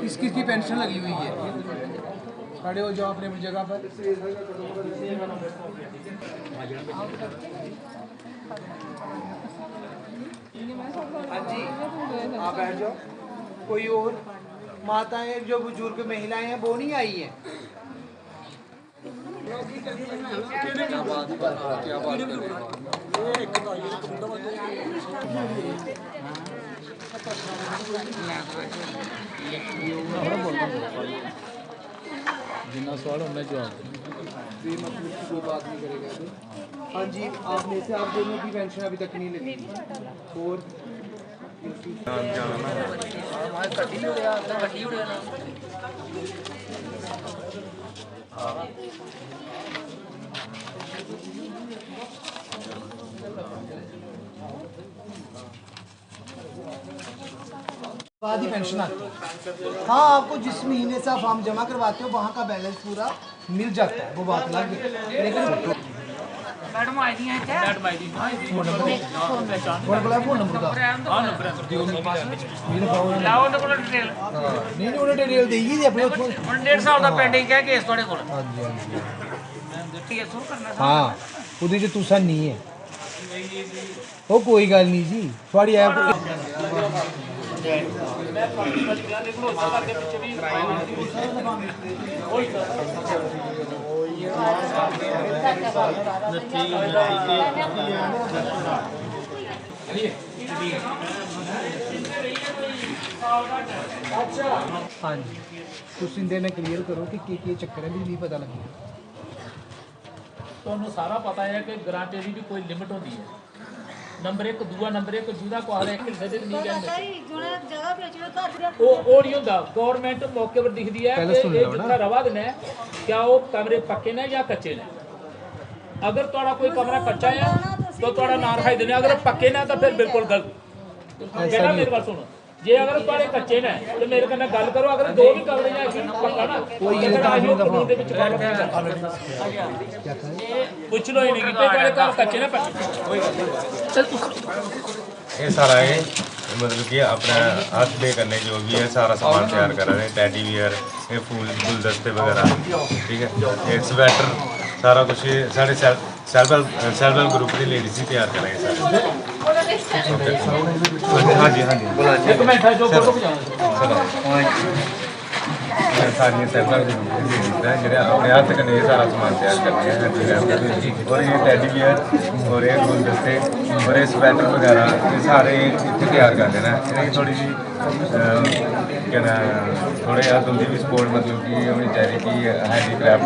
किसकी पेंशन लगी हुई है? खड़े हो जाओ अपने जगह पर। हाँ जी, आप बैठ जाओ। कोई और माताएं जो बुजुर्ग महिलाएं हैं वो नहीं आई हैं? क्या बात कर जितना सवाल उनमें जवाब कोई बात नहीं करेगा। हाँ जी, आप में से आप दोनों की पेंशन अभी तक नहीं लगी और बाद ही पेंशन आती है। हाँ, आपको जिस महीने से आप फॉर्म जमा करवाते हो वहाँ का बैलेंस पूरा मिल जाता है, वो बात अलग है। लेकिन मैडम आई दी हैं क्या? मैडम आई दी। फोन नंबर लाओ उन्हें कोल डिटेल। नहीं उन्हें डिटेल देगी जी अपने 1.5 साल का पेंडिंग है केस ਤੁਹਾਡੇ ਕੋਲ। हाँ जी हाँ, ਉਹਦੇ 'ਚ ਤੁਸਾਂ ਨਹੀਂ ਹੈ। ਉਹ ਕੋਈ ਗੱਲ ਨਹੀਂ ਜੀ, ਤੁਹਾਡੀ ਐਪ हाँ जी, ਤੁਸੀਂ ਇਹਦੇ ਨਾਲ ਕਲੀਅਰ ਕਰੋ ਕਿ ਕੀ ਚੱਕਰ ਹੈ, ਵੀ ਪਤਾ ਲੱਗੇ। ਤੁਹਾਨੂੰ ਸਾਰਾ ਪਤਾ ਹੈ ਕਿ ਗਾਰੰਟੀ ਦੀ ਵੀ ਕੋਈ ਲਿਮਿਟ ਹੁੰਦੀ ਹੈ। ਨੰਬਰ 1 ਦੂਆ ਨੰਬਰ 1 ਜਿਹਦਾ ਕੋਲ ਇੱਕ ਹਿੱਸੇ ਦੇ ਨਹੀਂ ਕਹਿੰਦੇ ਉਹ ਨਹੀਂ ਹੁੰਦਾ। ਗਵਰਨਮੈਂਟ ਮੌਕੇ ਪਰ ਦਿਖਦੀ ਹੈ ਕਿ ਇਹ ਜਿੱਥਾ ਰਵਾ ਦੇਣਾ ਹੈ क्या वो कमरे पक्के ने या कच्चे ने। अगर थोड़ा कोई कमरा कच्चा है तो थोड़ा ना रखाई देने, अगर पक्के ने तो फिर बिल्कुल गलत। कहना मेरी बात सुनो, जे अगर थोड़े कच्चे ने तो मेरे कन्नै गल करो। अगर दो भी कमरे ने पक्का ना कोई कानून दे विच गल पूछ लो ही नहीं कि थोड़े घर कच्चे ने पक्के। ये सारा है मतलब कि अपना हाथ पे करने जो भी है सारा सामान तैयार कर रहे हैं। टेडी बियर, ये फूल गुलदस्ते वगैरह, ठीक है। एक स्वेटर सारा कुछ साढ़े सेल्फ हेल्प ग्रुप की लेडीज ही तैयार करेंगे सर। हाँ जी सारी सेल्फ हेल्प लेडीज हैं जो अपने हाथ कन्नै सारा सामान तैयार करते हैं। और ये टेडी बियर और ये गुलदस्ते और ये स्वेटर वगैरह ये सारे इतने तैयार कर देना। इन्हें थोड़ी सी क्या ना थोड़े यार तुमसे भी सपोर्ट मतलब कि होनी चाहिए कि हैंडीक्राफ्ट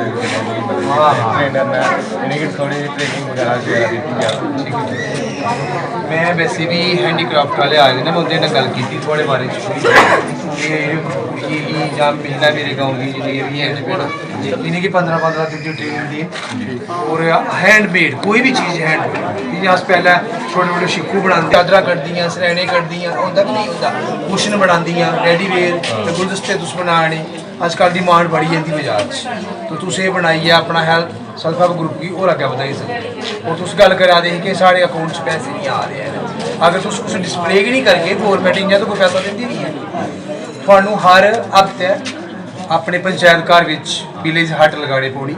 ट्रेनर ने इन्हें की थोड़ी ट्रेनिंग वगैरह दी जाए। मैं वैसे भी हैंडीक्राफ्ट वाले आए थे ना, मैं उनसे गल की थोड़े बारे जहाँ महिला मेरे गाँव की जी भी है इन्हें की 15-15 दिन की ट्रेनिंग दी और हैंडमेड कोई भी चीज़ हैंडमेड। अस पहले छोटे छोटे शिक्कू बना चादर कट दियाँ, सरैने कट दियाँ, होंदा कि नहीं होंदा, कुशन बना दियाँ, रेडीवेयर गुलदस्ते तुस बनाने। अजकल डिमांड बढ़ी जाती बाजार तो तुस ये बनाइए अपना हेल्थ सेल्फ हेल्प ग्रुप की और अगर बधाई सकते। और तुस गल करा दे कि साढ़े अकाउंट च पैसे नहीं आ रहे हैं, अगर तुस उस डिस्प्ले ही नहीं करके गौरमेंट इ'यां तो कोई पैसा देती नहीं है। थानू हर हफ्ते अपने पंचायत घर विच विलेज हट लगाने पौनी,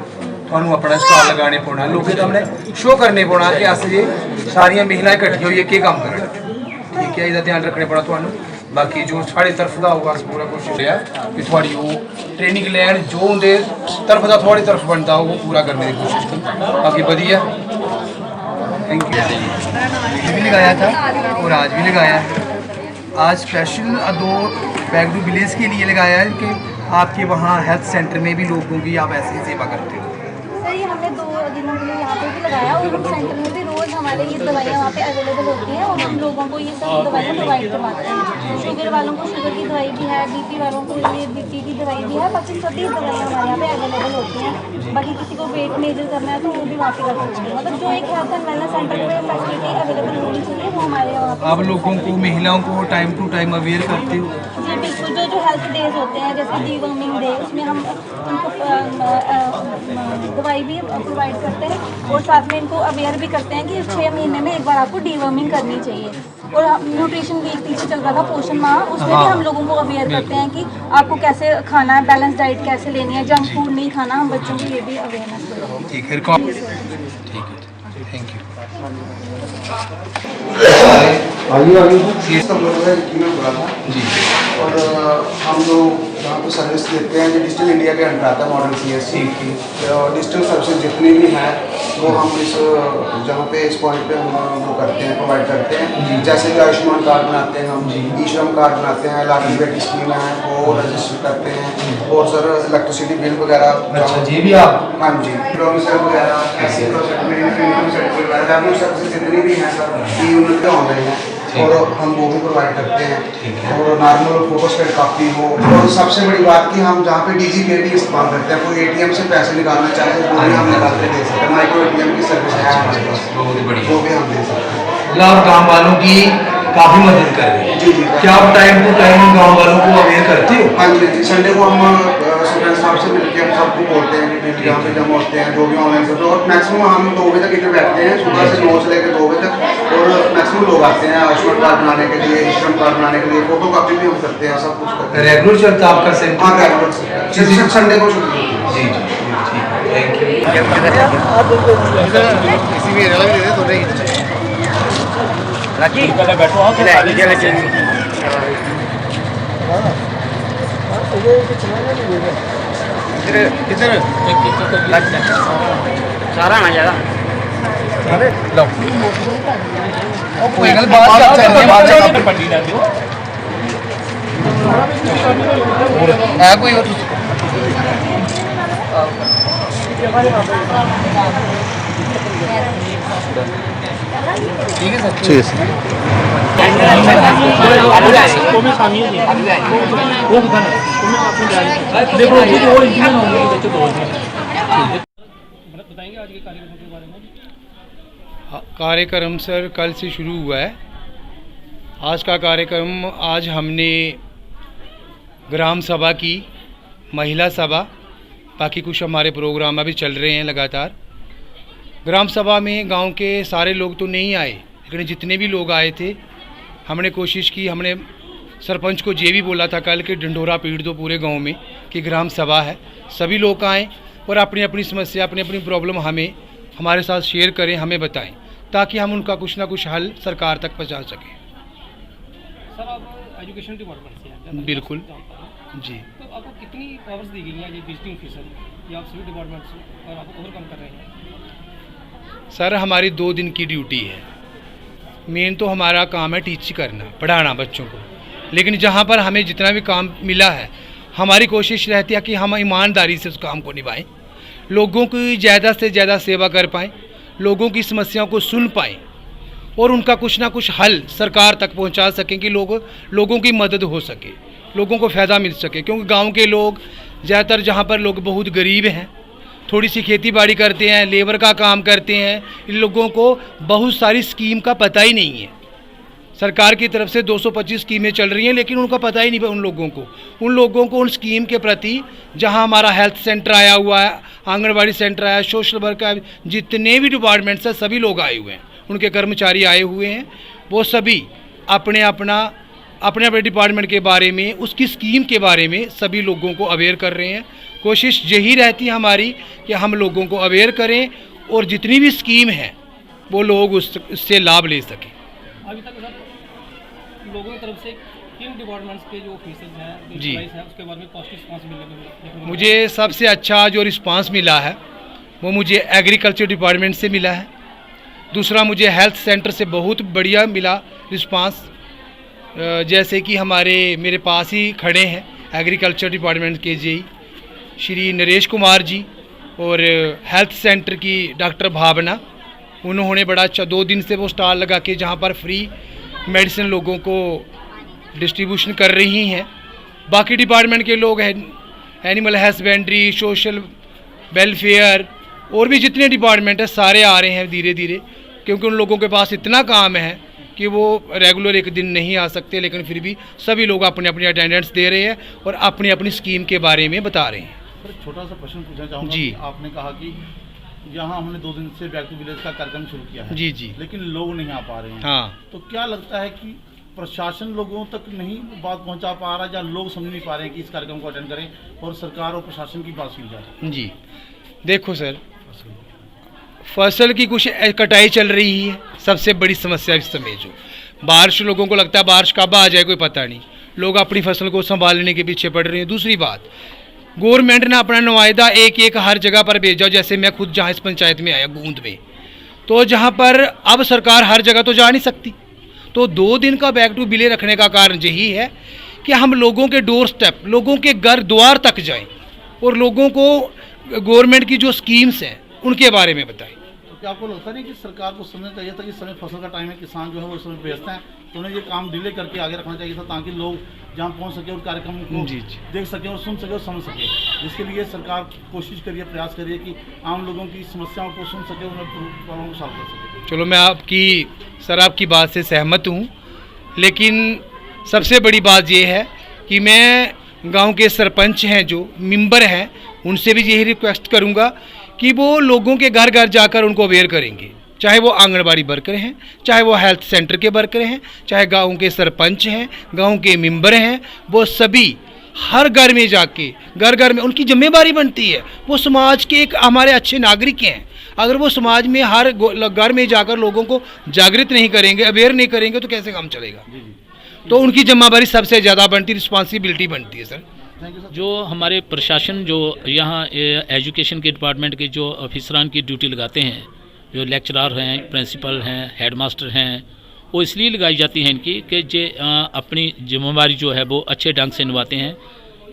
थानू अपना स्टॉल लगाने पौना, लोगों के सामने शो करने पौना कि अस ये सारियां महिलाएं कट्ठी होइए केह् कम्म करन। ठीक है, इसका ध्यान रखने पौना थानू। बाकी जो साढ़े तरफ का होगा अस पूरा कोशिश है कि थोड़ी वो ट्रेनिंग लैन जो उनके तरफ का थोड़ी तरफ बनता हो वो पूरा करने की कोशिश की। बाकी बढ़िया, थैंक यू। भी लगाया था और आज भी लगाया है। आज स्पेशल 2 बैक टू विलेज के लिए लगाया है कि आपके वहाँ हेल्थ सेंटर में भी लोगों की आप ऐसी सेवा करते हो। सर ये हमने 2 दिनों के लिए यहाँ पे भी लगाया और उस सेंटर में भी रोज़ हमारे ये दवाइयाँ वहाँ पे अवेलेबल होती हैं और हम लोगों को ये सब दवाइयाँ प्रोवाइड करवाते हैं। शुगर वालों को शुगर की दवाई भी है, बीपी वालों को ये बीपी की दवाई भी है। बाकी सभी दवाइयाँ हमारे यहाँ पे अवेलेबल होती हैं। बाकी किसी को वेट मेजर करना है तो वो भी वहाँ पे कर सकते हैं। मतलब जो एक हेल्थ एंड वेलनेस सेंटर में फैसिलिटी अवेलेबल होनी चाहिए वो हमारे यहाँ। आप लोगों को महिलाओं को टाइम टू टाइम अवेयर करते हो? जी बिल्कुल, जो हेल्थ डेज होते हैं जैसे डीवर्मिंग डे, उसमें हम उनको दवाई भी प्रोवाइड करते हैं और साथ में इनको अवेयर भी करते हैं कि 6 महीने में एक बार आपको डीवर्मिंग करनी चाहिए। और न्यूट्रिशन वीक पीछे चल रहा था, पोषण माह, उसमें भी हम लोगों को अवेयर करते हैं कि आपको कैसे खाना है, बैलेंस डाइट कैसे लेनी है, जंक फूड नहीं खाना, हम बच्चों को ये भी अवेयरनेस देते हैं। ठीक है, थैंक यू। ये सब लोग हैं कि मैं बोला था जी। और हम लोग जहाँ पर सर्विस देते हैं, जो डिजिटल इंडिया के अंडर आता है मॉडल CSC की डिजिटल सर्विसेज जितनी भी हैं वो हम इस जहाँ पे इस पॉइंट पे हम वो करते हैं, प्रोवाइड करते हैं। जैसे कि आयुष्मान कार्ड बनाते हैं हम, ई-श्रम कार्ड बनाते हैं, लाडली बेटी स्कीम है वो रजिस्टर करते हैं। और सर इलेक्ट्रिसिटी बिल वगैरह, अच्छा जी, भी आप? हाँ जी, डोमिसाइल वगैरह, रेवेन्यू सर्विसेज जितनी भी हैं सर ये उनके ऑनलाइन है और हम वो भी प्रोवाइड करते हैं। और नॉर्मल फोटोस्टेट कापी हो, और सबसे बड़ी बात कि हम जहाँ पे DG पे भी इस्तेमाल करते हैं, कोई ATM से पैसे निकालना चाहे वो भी हम निकाल के दे सकते हैं। माइक्रो ATM की सर्विस है हमारे पास, बहुत ही बढ़िया। वो भी हम दे सकते हैं। और गाँव वालों की काफ़ी मदद कर रहे हैं। जी। क्या आप टाइम टू टाइम गाँव वालों को अवेयर करते हो? हाँ जी, संडे को हम स्टूडेंट साहब से मिलकर हम सबको बोलते हैं कि यहाँ पे जमा होते हैं जो भी ऑनलाइन करते हैं। और मैक्सिमम हम 2 बजे तक इधर बैठते हैं, सुबह से 9 से लेकर 2 बजे तक। और मैक्सिमम लोग आते हैं आयुष्मान कार्ड बनाने के लिए, ई-श्रम कार्ड बनाने के लिए, फोटो कापी भी हम करते हैं, सब कुछ करते हैं। रेगुलर चलता आपका सेंटर? हाँ रेगुलर, संडे को छुट्टी होती है। जी, थैंक यू। पहले बैठो आप सारा आ जाएगा। कोई गल बात चल पट्टी ना दो है कोई और ठीक है सर। ठीक है देखो और इंजीनियर होंगे बच्चों को बताएंगे आज के कार्यक्रम के बारे में। कार्यक्रम सर कल से शुरू हुआ है। आज का कार्यक्रम, आज हमने ग्राम सभा की, महिला सभा, बाकी कुछ हमारे प्रोग्राम अभी चल रहे हैं लगातार। ग्राम सभा में गांव के सारे लोग तो नहीं आए, लेकिन जितने भी लोग आए थे हमने कोशिश की, हमने सरपंच को ये भी बोला था कल कि ढंढोरा पीट दो पूरे गांव में कि ग्राम सभा है, सभी लोग आएँ और अपनी अपनी समस्या, अपनी अपनी प्रॉब्लम हमारे साथ शेयर करें, हमें बताएं, ताकि हम उनका कुछ ना कुछ हल सरकार तक पहुंचा सकें। सर आप एजुकेशन डिपार्टमेंट से हैं? बिल्कुल जी। तो आपको कितनी पावर्स दी गई हैं ये विजिटिंग ऑफिसर या आप सभी डिपार्टमेंट से, और आप ओवरकम कर रहे हैं? सर हमारी 2 दिन की ड्यूटी है। मेन तो हमारा काम है टीच करना, पढ़ाना बच्चों को, लेकिन जहाँ पर हमें जितना भी काम मिला है हमारी कोशिश रहती है कि हम ईमानदारी से उस काम को निभाएं, लोगों की ज़्यादा से ज़्यादा सेवा कर पाएँ, लोगों की समस्याओं को सुन पाएँ और उनका कुछ ना कुछ हल सरकार तक पहुंचा सकें कि लोगों की मदद हो सके, लोगों को फ़ायदा मिल सके। क्योंकि गांव के लोग ज़्यादातर, जहां पर लोग बहुत गरीब हैं, थोड़ी सी खेती बाड़ी करते हैं, लेबर का काम करते हैं, इन लोगों को बहुत सारी स्कीम का पता ही नहीं है। सरकार की तरफ से 225 स्कीमें चल रही हैं, लेकिन उनका पता ही नहीं उन लोगों को उन स्कीम के प्रति, जहां हमारा हेल्थ सेंटर आया हुआ है, आंगनबाड़ी सेंटर आया, सोशल वर्क आया, जितने भी डिपार्टमेंट्स हैं सभी लोग आए हुए हैं, उनके कर्मचारी आए हुए हैं। वो सभी अपने अपने डिपार्टमेंट के बारे में, उसकी स्कीम के बारे में सभी लोगों को अवेयर कर रहे हैं। कोशिश यही रहती है हमारी कि हम लोगों को अवेयर करें और जितनी भी स्कीम है वो लोग उससे लाभ ले सकें। अभी तक सर लोगों की तरफ से किन डिपार्टमेंट्स के जो ऑफिसर्स हैं, जी, उसके बारे में पॉजिटिव रिस्पांस मिलने? मुझे सबसे अच्छा जो रिस्पांस मिला है वो मुझे एग्रीकल्चर डिपार्टमेंट से मिला है। दूसरा मुझे हेल्थ सेंटर से बहुत बढ़िया मिला रिस्पांस। जैसे कि मेरे पास ही खड़े हैं एग्रीकल्चर डिपार्टमेंट के जी श्री नरेश कुमार जी और हेल्थ सेंटर की डॉक्टर भावना, उन्होंने बड़ा अच्छा 2 दिन से वो स्टॉल लगा के जहाँ पर फ्री मेडिसिन लोगों को डिस्ट्रीब्यूशन कर रही हैं। बाकी डिपार्टमेंट के लोग हैं, एनिमल हस्बेंड्री, सोशल वेलफेयर और भी जितने डिपार्टमेंट हैं सारे आ रहे हैं धीरे धीरे, क्योंकि उन लोगों के पास इतना काम है कि वो रेगुलर एक दिन नहीं आ सकते, लेकिन फिर भी सभी लोग अपनी अपनी अटेंडेंस दे रहे हैं और अपनी अपनी स्कीम के बारे में बता रहे हैं। सर छोटा सा प्रश्न पूछना चाहूँगा जी। आपने कहा कि यहाँ हमने 2 दिन से बैक टू विलेज का कार्यक्रम शुरू किया है, जी जी, लेकिन लोग नहीं आ पा रहे हैं। हाँ, तो क्या लगता है कि प्रशासन लोगों तक नहीं बात पहुंचा पा रहा, या लोग समझ नहीं पा रहे हैं कि इस कार्यक्रम को अटेंड करें और सरकार और प्रशासन की बात सुन जाए? जी देखो सर, फसल की कुछ कटाई चल रही है, सबसे बड़ी समस्या इस समय जो बारिश, लोगों को लगता है बारिश कब आ जाए कोई पता नहीं, लोग अपनी फसल को संभालने के पीछे पड़ रहे हैं। दूसरी बात, गवर्नमेंट ने अपना नुमाइंदा एक एक हर जगह पर भेजा, जैसे मैं खुद जहाँ इस पंचायत में आया गूंद में, तो जहाँ पर अब सरकार हर जगह तो जा नहीं सकती, तो 2 दिन का बैक टू विलेज रखने का कारण यही है कि हम लोगों के डोर स्टेप, लोगों के घर द्वार तक जाएं और लोगों को गवर्नमेंट की जो स्कीम्स हैं उनके बारे में बताएं। तो क्या आपको लगता नहीं कि सरकार को समझना चाहिए था कि इस समय फसल का टाइम है, किसान जो है वो इस समय व्यस्त हैं, तो उन्हें ये काम डिले करके आगे रखना चाहिए था, ताकि लोग जहाँ पहुँच सके और कार्यक्रम को जी जी, देख सकें और सुन सके और समझ सके। जिसके लिए सरकार कोशिश करिए, प्रयास करिए कि आम लोगों की समस्याओं को सुन सके, उन्हें प्रॉब्लम को सॉल्व कर सके। चलो मैं आपकी बात से सहमत हूँ, लेकिन सबसे बड़ी बात ये है कि मैं गांव के सरपंच हैं, जो मेंबर हैं, उनसे भी यही रिक्वेस्ट करूंगा कि वो लोगों के घर घर जाकर उनको अवेयर करेंगे, चाहे वो आंगनबाड़ी वर्कर हैं, चाहे वो हेल्थ सेंटर के वर्कर हैं, चाहे गांव के सरपंच हैं, गांव के मेंबर हैं, वो सभी हर घर में जाके, घर घर में उनकी जिम्मेदारी बनती है, वो समाज के एक हमारे अच्छे नागरिक हैं। अगर वो समाज में हर घर में जाकर लोगों को जागृत नहीं करेंगे, अवेयर नहीं करेंगे, तो कैसे काम चलेगा? तो उनकी जिम्मेदारी सबसे ज़्यादा बनती है, रिस्पॉन्सिबिलिटी बनती है सर। जो हमारे प्रशासन जो यहाँ एजुकेशन के डिपार्टमेंट के जो ऑफिसरान की ड्यूटी लगाते हैं, जो लेक्चरर हैं, प्रिंसिपल हैं, हेडमास्टर हैं, वो इसलिए लगाई जाती हैं इनकी कि जे अपनी जिम्मेदारी जो है वो अच्छे ढंग से निभाते हैं।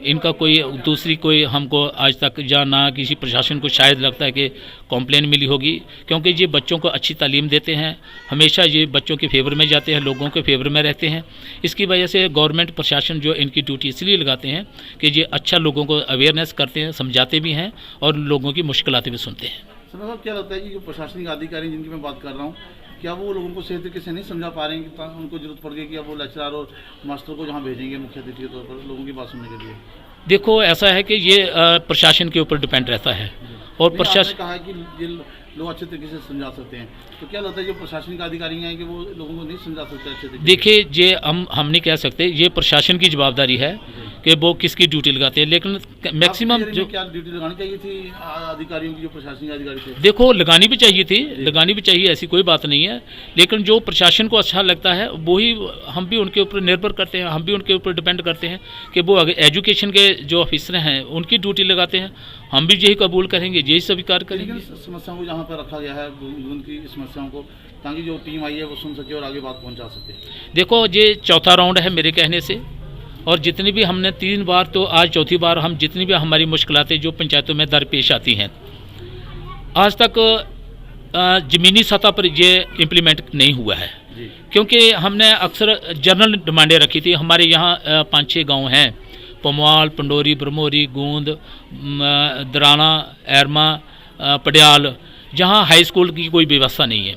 इनका कोई दूसरी कोई हमको आज तक या ना किसी प्रशासन को शायद लगता है कि कॉम्प्लेन मिली होगी, क्योंकि ये बच्चों को अच्छी तालीम देते हैं, हमेशा ये बच्चों के फेवर में जाते हैं, लोगों के फेवर में रहते हैं। इसकी वजह से गवर्नमेंट प्रशासन जो इनकी ड्यूटी इसलिए लगाते हैं कि ये अच्छा लोगों को अवेयरनेस करते हैं, समझाते भी हैं और लोगों की मुश्किलातें भी सुनते हैं। सर साहब, क्या लगता है कि जो प्रशासनिक अधिकारी जिनकी मैं बात कर रहा हूँ, क्या वो लोगों को सही तरीके से नहीं समझा पा रहे हैं कि उनको जरूरत पड़ गई कि अब वो लेक्चरर और मास्टर को जहाँ भेजेंगे मुख्य अतिथि के तौर पर लोगों की बात सुनने के लिए? देखो, ऐसा है कि ये प्रशासन के ऊपर डिपेंड रहता है और प्रशासन कहा है कि ये लोग अच्छे तरीके से समझा सकते हैं, तो क्या लगता है जो प्रशासनिक अधिकारी हैं कि वो लोगों को नहीं समझा सकते अच्छे तरीके? देखिए, ये हम नहीं कह सकते, ये प्रशासन की जवाबदारी है कि वो किसकी ड्यूटी लगाते हैं, लेकिन मैक्सिमम जो क्या ड्यूटी लगानी चाहिए थी अधिकारियों की, जो प्रशासनिक अधिकारी थे? देखो, लगानी भी चाहिए थी, लगानी भी चाहिए, ऐसी कोई बात नहीं है, लेकिन जो प्रशासन को अच्छा लगता है वही हम भी उनके ऊपर निर्भर करते हैं, हम भी उनके ऊपर डिपेंड करते हैं कि वो एजुकेशन के जो ऑफिसर हैं उनकी ड्यूटी लगाते हैं, हम भी यही कबूल करेंगे, यही स्वीकार करेंगे। समस्याओं को जहाँ पर रखा गया है, उनकी समस्याओं को, ताकि जो टीम आई है वो सुन सके और आगे बात पहुँचा सके। देखो, ये चौथा राउंड है मेरे कहने से, और जितनी भी हमने 3 बार, तो आज चौथी बार हम जितनी भी हमारी मुश्किलातें जो पंचायतों में दरपेश आती हैं, आज तक ज़मीनी सतह पर ये इम्प्लीमेंट नहीं हुआ है, क्योंकि हमने अक्सर जनरल डिमांडें रखी थी। हमारे यहाँ 5-6 गांव हैं, पमवाल, पंडोरी, ब्रह्मोरी, गूंद, दराना, एरमा, पडियाल, जहाँ हाई स्कूल की कोई व्यवस्था नहीं है।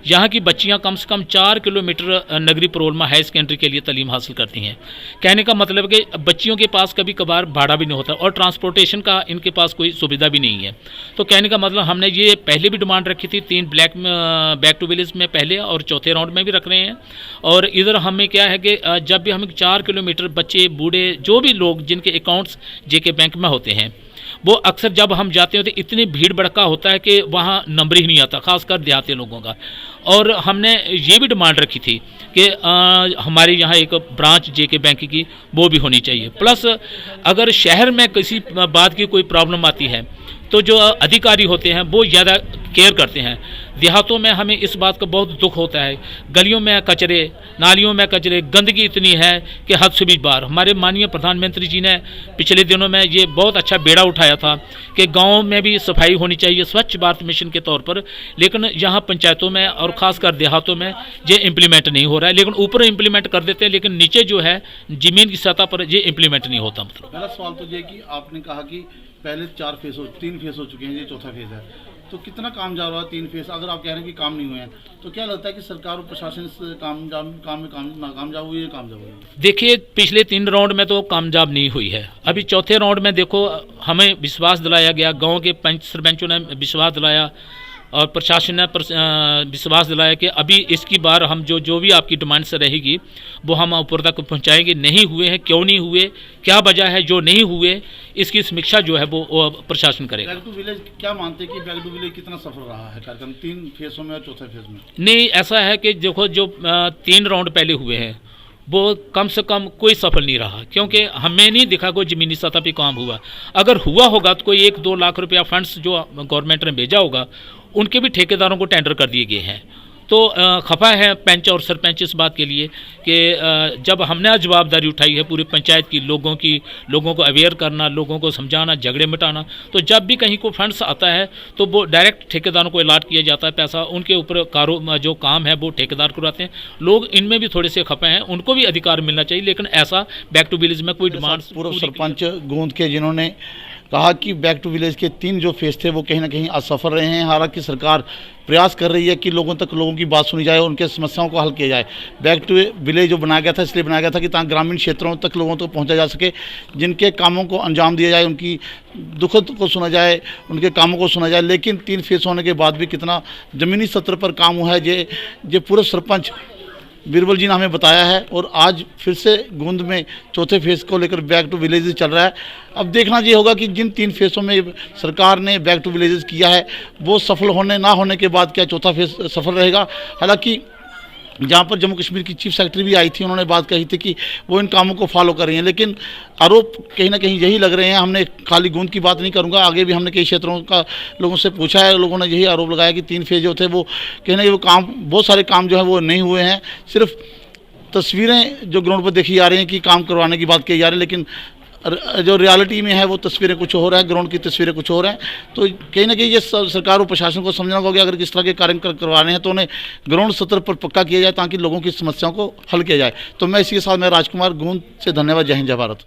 यहाँ की बच्चियाँ कम से कम 4 किलोमीटर नगरी परोलमा हाई सेकेंडरी के लिए तालीम हासिल करती हैं। कहने का मतलब है कि बच्चियों के पास कभी कभार भाड़ा भी नहीं होता और ट्रांसपोर्टेशन का इनके पास कोई सुविधा भी नहीं है। तो कहने का मतलब हमने ये पहले भी डिमांड रखी थी, 3 बैक टू विलेज में पहले और चौथे राउंड में भी रख रहे हैं। और इधर हमें क्या है कि जब भी हमें 4 किलोमीटर बच्चे, बूढ़े, जो भी लोग जिनके अकाउंट्स जेके बैंक में होते हैं, वो अक्सर जब हम जाते हैं तो इतनी भीड़ भड़का होता है कि वहाँ नंबर ही नहीं आता, खासकर देहाती लोगों का। और हमने ये भी डिमांड रखी थी कि हमारे यहाँ एक ब्रांच जेके बैंक की वो भी होनी चाहिए। प्लस अगर शहर में किसी बात की कोई प्रॉब्लम आती है तो जो अधिकारी होते हैं वो ज़्यादा केयर करते हैं। देहातों में हमें इस बात का बहुत दुख होता है, गलियों में कचरे, नालियों में कचरे, गंदगी इतनी है कि हद से भी बार। हमारे माननीय प्रधानमंत्री जी ने पिछले दिनों में ये बहुत अच्छा बेड़ा उठाया था कि गाँव में भी सफाई होनी चाहिए स्वच्छ भारत मिशन के तौर पर, लेकिन यहाँ पंचायतों में और ख़ासकर देहातों में ये इम्प्लीमेंट नहीं हो रहा है। लेकिन ऊपर इम्प्लीमेंट कर देते हैं, लेकिन नीचे जो है ज़मीन की सतह पर ये इम्प्लीमेंट नहीं होता। मतलब मेरा सवाल तो ये कि आपने कहा कि पहले 3 फेज हो चुके हैं, ये चौथा फेज है, तो कितना काम जा रहा है 3 फेज? अगर आप कह रहे हैं कि काम नहीं हुए हैं तो क्या लगता है कि सरकार और प्रशासन इस काम में नाकामयाब हुई है, कामयाब हुई है? देखिए, पिछले 3 राउंड में तो कामयाब नहीं हुई है। अभी चौथे राउंड में देखो, हमें विश्वास दिलाया गया, गांव के पंच सरपंचों ने विश्वास दिलाया और प्रशासन ने विश्वास दिलाया कि अभी इसकी बार हम जो भी आपकी डिमांड्स रहेगी वो हम ऊपर तक पहुंचाएंगे। नहीं हुए हैं, क्यों नहीं हुए, क्या वजह है जो नहीं हुए, इसकी समीक्षा जो है वो प्रशासन करेगा। बैक टू विलेज क्या मानते हैं कि बैक टू विलेज कितना सफल रहा है कार्यक्रम 3 फेजों में और चौथे फेज में? नहीं, ऐसा है कि देखो, जो 3 राउंड पहले हुए हैं वो कम से कम कोई सफल नहीं रहा, क्योंकि हमें नहीं दिखा कोई ज़मीनी सतह पे काम हुआ। अगर हुआ होगा तो कोई 1-2 लाख रुपया फंड्स जो गवर्नमेंट ने भेजा होगा उनके भी ठेकेदारों को टेंडर कर दिए गए हैं। तो खफा है पंच और सरपंच इस बात के लिए कि जब हमने आज जवाबदारी उठाई है पूरी पंचायत की, लोगों को अवेयर करना, लोगों को समझाना, झगड़े मिटाना, तो जब भी कहीं को फंड्स आता है तो वो डायरेक्ट ठेकेदारों को अलॉट किया जाता है पैसा, उनके ऊपर जो काम है वो ठेकेदार करवाते हैं। लोग इनमें भी थोड़े से खफे हैं, उनको भी अधिकार मिलना चाहिए, लेकिन ऐसा बैक टू विलेज में कोई डिमांड। पूर्व सरपंच गोंद के जिन्होंने कहा कि बैक टू विलेज के 3 जो फेज थे वो कहीं ना कहीं असफल रहे हैं। हालांकि सरकार प्रयास कर रही है कि लोगों की बात सुनी जाए, उनके समस्याओं को हल किया जाए। बैक टू विलेज जो बनाया गया था इसलिए बनाया गया था कि ताकि ग्रामीण क्षेत्रों तक लोगों तक पहुंचा जा सके, जिनके कामों को अंजाम दिया जाए, उनकी दुखद को सुना जाए, उनके कामों को सुना जाए। लेकिन 3 फेज होने के बाद भी कितना ज़मीनी स्तर पर काम हुआ है ये पूर्व सरपंच बीरबल जी ने हमें बताया है। और आज फिर से गोंद में चौथे फेज को लेकर बैक टू विलेजेस चल रहा है। अब देखना ये होगा कि जिन 3 फेजों में सरकार ने बैक टू विलेजेस किया है वो सफल होने ना होने के बाद क्या चौथा फेज सफल रहेगा। हालांकि जहाँ पर जम्मू कश्मीर की चीफ सेक्रेटरी भी आई थी, उन्होंने बात कही थी कि वो इन कामों को फॉलो कर रही हैं, लेकिन आरोप कहीं ना कहीं यही लग रहे हैं। हमने खाली गोंद की बात नहीं करूँगा, आगे भी हमने कई क्षेत्रों का लोगों से पूछा है, लोगों ने यही आरोप लगाया कि 3 फेज जो थे वो कहीं ना कहीं वो काम, बहुत सारे काम जो है वो नहीं हुए हैं। सिर्फ तस्वीरें जो ग्राउंड पर देखी जा रही हैं कि काम करवाने की बात की जा रही है, लेकिन जो रियलिटी में है वो तस्वीरें कुछ हो रहा है, ग्राउंड की तस्वीरें कुछ हो रहा है। तो कहीं ना कहीं ये सरकार और प्रशासन को समझना होगा कि अगर किस तरह के कार्य करवाने हैं तो उन्हें ग्राउंड स्तर पर पक्का किया जाए ताकि लोगों की समस्याओं को हल किया जाए। तो मैं इसी के साथ मैं राजकुमार गोंद से धन्यवाद। जय हिंद, जय भारत।